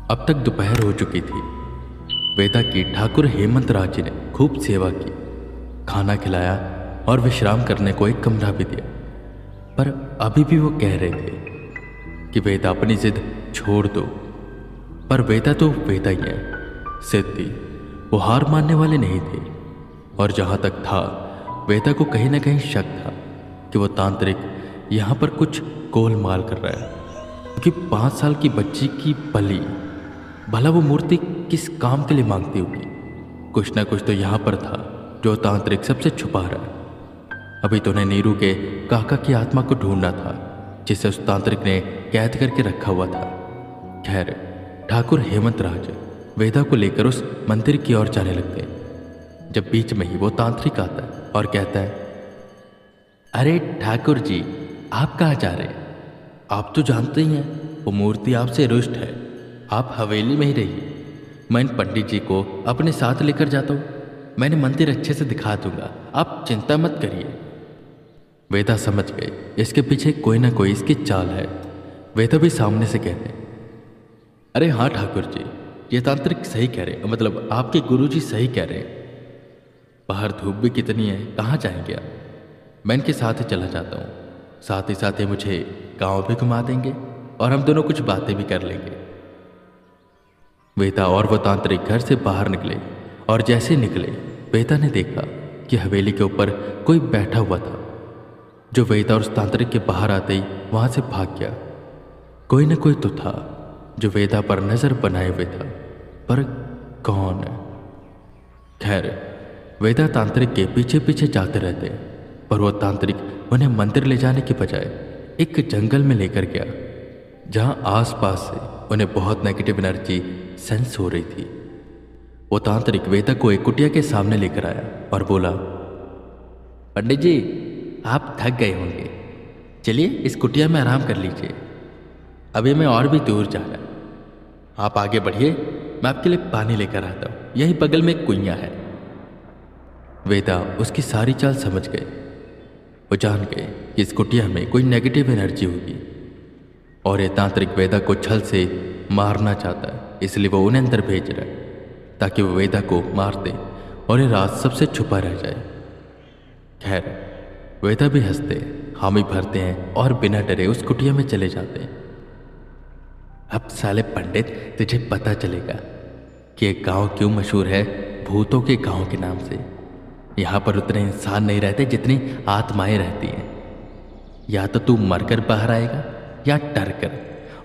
अब तक दोपहर हो चुकी थी। वेदा की ठाकुर हेमंत राज जी ने खूब सेवा की, खाना खिलाया और विश्राम करने को एक कमरा भी दिया। पर अभी भी वो कह रहे थे कि वेदा अपनी जिद छोड़ दो। पर वेदा तो वेदा ही है, सिद्ध थी। वो हार मानने वाले नहीं थे। और जहां तक था, वेदा को कहीं ना कहीं शक था कि वो तांत्रिक यहां पर कुछ गोलमाल कर रहा है। क्योंकि 5 साल की बच्ची की बलि, भला वो मूर्ति किस काम के लिए मांगती होगी? कुछ ना कुछ तो यहां पर था जो तांत्रिक सबसे छुपा रहा है। अभी तो उन्हें नीरू के काका की आत्मा को ढूंढना था, जिसे उस तांत्रिक ने कैद करके रखा हुआ था। खैर, ठाकुर हेमंत राज वेदा को लेकर उस मंदिर की ओर जाने लगते हैं, जब बीच में ही वो तांत्रिक आता है और कहता है, अरे ठाकुर जी, आप कहाँ जा रहे हैं? आप तो जानते ही हैं वो मूर्ति आपसे रुष्ट है। आप हवेली में ही रहिए, मैं इन पंडित जी को अपने साथ लेकर जाता हूँ। मैंने मंदिर अच्छे से दिखा दूंगा, आप चिंता मत करिए। वेदा समझ गए इसके पीछे कोई ना कोई इसकी चाल है। वेदा भी सामने से कहते, अरे हाँ ठाकुर जी, ये तांत्रिक सही कह रहे, मतलब आपके गुरुजी सही कह रहे हैं। बाहर धूप भी कितनी है, कहाँ जाएंगे आप? मैं इनके साथ ही चला जाता हूँ। साथ ही साथ ये मुझे गांव भी घुमा देंगे और हम दोनों कुछ बातें भी कर लेंगे। वेदा और वो तांत्रिक घर से बाहर निकले और जैसे निकले, वेदा ने देखा कि हवेली के ऊपर कोई बैठा हुआ था, जो वेदा और उस तांत्रिक के बाहर आते ही वहां से भाग गया। कोई न कोई तो था जो वेदा पर नजर बनाए हुए था, पर कौन? खैर, वेदा तांत्रिक के पीछे पीछे जाते रहते, पर वो तांत्रिक उन्हें मंदिर ले जाने के बजाय एक जंगल में लेकर गया, जहां आसपास से उन्हें बहुत नेगेटिव एनर्जी सेंस हो रही थी। वो तांत्रिक वेदा को एक कुटिया के सामने लेकर आया और बोला, पंडित जी, आप थक गए होंगे, चलिए इस कुटिया में आराम कर लीजिए। अभी मैं और भी दूर जाना है, आप आगे बढ़िए, मैं आपके लिए पानी लेकर आता हूँ, यहीं बगल में एक कुइयां है। वेदा उसकी सारी चाल समझ गए। वो जान गए कि इस कुटिया में कोई नेगेटिव एनर्जी होगी और ये तांत्रिक वेदा को छल से मारना चाहता है, इसलिए वो उन्हें अंदर भेज रहा है ताकि वो वेदा को मार दे और ये रात सबसे छुपा रह जाए। खैर, वेदा भी हंसते, हामी भरते हैं और बिना डरे उस कुटिया में चले जाते हैं। अब साले पंडित, तुझे पता चलेगा कि ये गांव क्यों मशहूर है भूतों के गांव के नाम से। यहाँ पर उतने इंसान नहीं रहते जितनी आत्माएं रहती हैं। या तो तू मरकर बाहर आएगा या डर कर,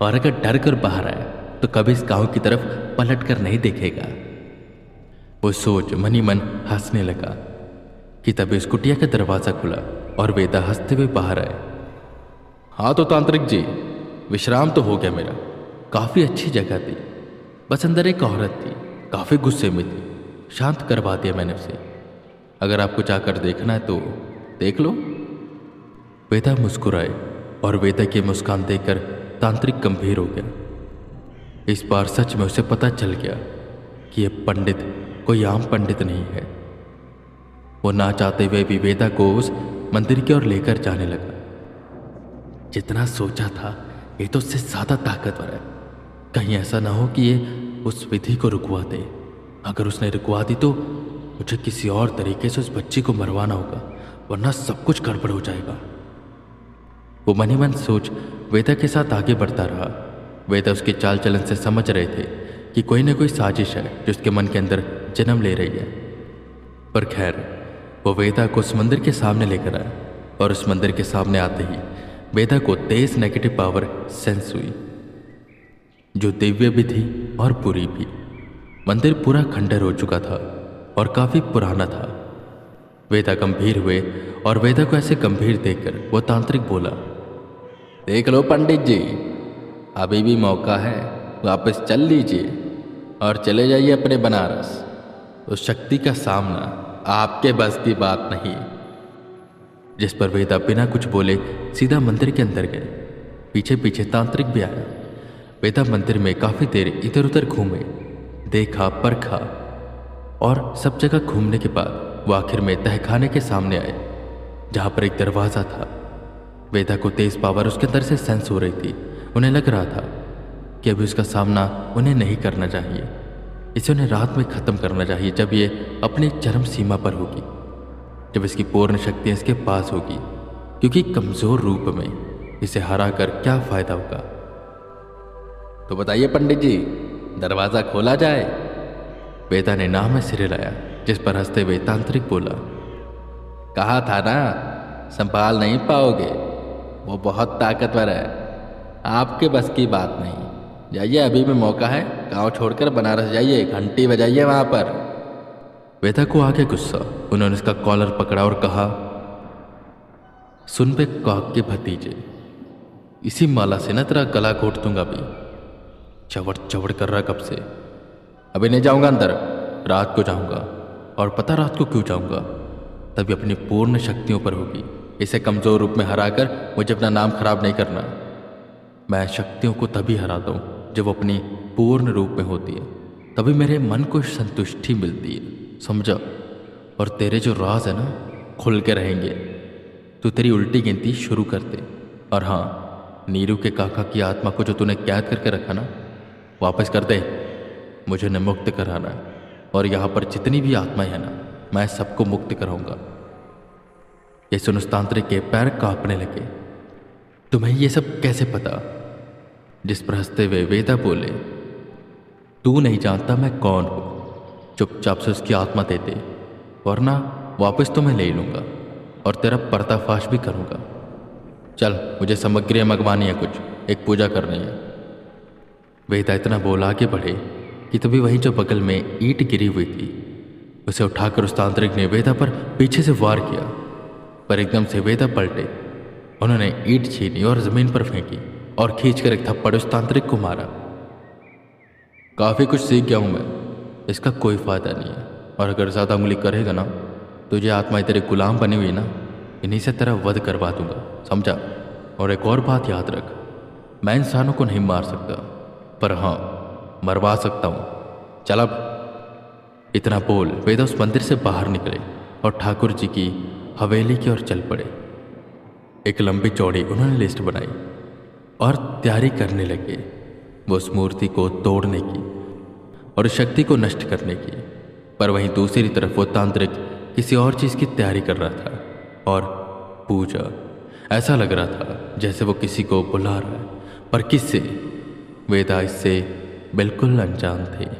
और अगर डर कर बाहर आया तो कभी इस गांव की तरफ पलट कर नहीं देखेगा। वो सोच मन ही मन हंसने लगा कि तभी उस कुटिया का दरवाजा खुला और वेदा हंसते हुए बाहर आए। हाँ तो तांत्रिक जी, विश्राम तो हो गया मेरा, काफी अच्छी जगह थी, बस अंदर एक औरत थी, काफी गुस्से में थी, शांत करवा दिया मैंने उसे। अगर आपको जाकर देखना है तो देख लो। वेदा मुस्कुराए और वेदा की मुस्कान देखकर तांत्रिक गंभीर हो गया। इस बार सच में उसे पता चल गया कि यह पंडित कोई आम पंडित नहीं है। वो ना चाहते हुए भी वेदा को उस मंदिर की ओर लेकर जाने लगा। जितना सोचा था ये तो उससे ज्यादा ताकतवर है। कहीं ऐसा ना हो कि ये उस विधि को रुकवा दे। अगर उसने रुकवा दी तो मुझे किसी और तरीके से उस बच्ची को मरवाना होगा, वरना सब कुछ गड़बड़ हो जाएगा। वो मन ही मन सोच वेदा के साथ आगे बढ़ता रहा। वेदा उसके चाल चलन से समझ रहे थे कि कोई ना कोई साजिश है जो उसके मन के अंदर जन्म ले रही है। पर खैर, वो वेदा को उस मंदिर के सामने लेकर आया और उस मंदिर के सामने आते ही वेदा को तेज नेगेटिव पावर सेंस हुई, जो दिव्य भी थी और बुरी भी। मंदिर पूरा खंडर हो चुका था और काफी पुराना था। वेदा गंभीर हुए और वेदा को ऐसे गंभीर देखकर वो तांत्रिक बोला, देख लो पंडित जी, अभी भी मौका है, वापस चल लीजिए और चले जाइए अपने बनारस। उस शक्ति का सामना आपके बस की बात नहीं। जिस पर वेदा बिना कुछ बोले सीधा मंदिर के अंदर गए। पीछे पीछे तांत्रिक भी आया। वेदा मंदिर में काफी देर इधर उधर घूमे, देखा परखा और सब जगह घूमने के बाद वो आखिर में तहखाने के सामने आए, जहां पर एक दरवाजा था। वेदा को तेज पावर उसके अंदर से सेंस हो रही थी। उन्हें लग रहा था कि अभी उसका सामना उन्हें नहीं करना चाहिए। इसे उन्हें रात में ख़त्म करना चाहिए जब ये अपनी चरम सीमा पर होगी, जब इसकी पूर्ण शक्ति इसके पास होगी, क्योंकि कमज़ोर रूप में इसे हरा कर क्या फ़ायदा होगा। तो बताइए पंडित जी, दरवाज़ा खोला जाए? वेदा ने नाम में सिरे लाया, जिस पर हंसते हुए तांत्रिक बोला, कहा था ना संभाल नहीं पाओगे, वो बहुत ताकतवर है, आपके बस की बात नहीं। जाइए, अभी भी मौका है, गांव छोड़कर बनारस जाइए, घंटी बजाइए वहां पर। वेदा को आ गया गुस्सा। उन्होंने उसका कॉलर पकड़ा और कहा, सुन बे काक के भतीजे, इसी माला से ना तेरा गला घोट दूंगा। अभी चवड़ चवड़ कर रहा कब से। अभी नहीं जाऊंगा अंदर, रात को जाऊंगा। और पता रात को क्यों जाऊंगा? तभी अपनी पूर्ण शक्तियों पर होगी। इसे कमजोर रूप में हराकर मुझे अपना नाम खराब नहीं करना। मैं शक्तियों को तभी हराता हूं जब वो अपनी पूर्ण रूप में होती है, तभी मेरे मन को संतुष्टि मिलती है, समझा? और तेरे जो राज है ना, खुल के रहेंगे। तू तेरी उल्टी गिनती शुरू कर दे। और हाँ, नीरू के काका की आत्मा को जो तूने कैद करके रखा ना, वापस कर दे। मुझे उन्हें मुक्त कराना है, और यहाँ पर जितनी भी आत्माएं हैं ना, मैं सबको मुक्त कराऊंगा। ये सुन उस तांत्रिक के पैर कांपने लगे। तुम्हें ये सब कैसे पता? जिस पर हंसते हुए वेदा बोले, तू नहीं जानता मैं कौन हूं। चुपचाप से उसकी आत्मा दे दे, वरना वापस तो मैं ले लूंगा और तेरा पर्दाफाश भी करूंगा। चल, मुझे सामग्रियां मंगवानी है, कुछ एक पूजा करनी है। वेदा इतना बोल आगे बढ़े कि तभी वहीं जो बगल में ईंट गिरी हुई थी, उसे उठाकर उस तांत्रिक ने वेदा पर पीछे से वार किया। पर एकदम से वेदा पलटे। उन्होंने ईंट छीनी और जमीन पर फेंकी और खींचकर एक थप्पड़ उस तांत्रिक को मारा। काफ़ी कुछ सीख गया हूं मैं, इसका कोई फायदा नहीं है। और अगर ज़्यादा उंगली करेगा ना, तो ये आत्माएं तेरे गुलाम बनी हुई ना, इन्हीं से तेरा वध करवा दूंगा, समझा? और एक और बात याद रख, मैं इंसानों को नहीं मार सकता, पर हाँ मरवा सकता हूँ। चल अब। इतना बोल वेदा उस मंदिर से बाहर निकले और ठाकुर जी की हवेली की ओर चल पड़े। एक लंबी चौड़ी उन्होंने लिस्ट बनाई और तैयारी करने लगे, वो उस मूर्ति को तोड़ने की और उस शक्ति को नष्ट करने की। पर वहीं दूसरी तरफ वो तांत्रिक किसी और चीज़ की तैयारी कर रहा था, और पूजा। ऐसा लग रहा था जैसे वो किसी को बुला रहा है, पर किससे? वेदा इससे बिल्कुल अनजान थे।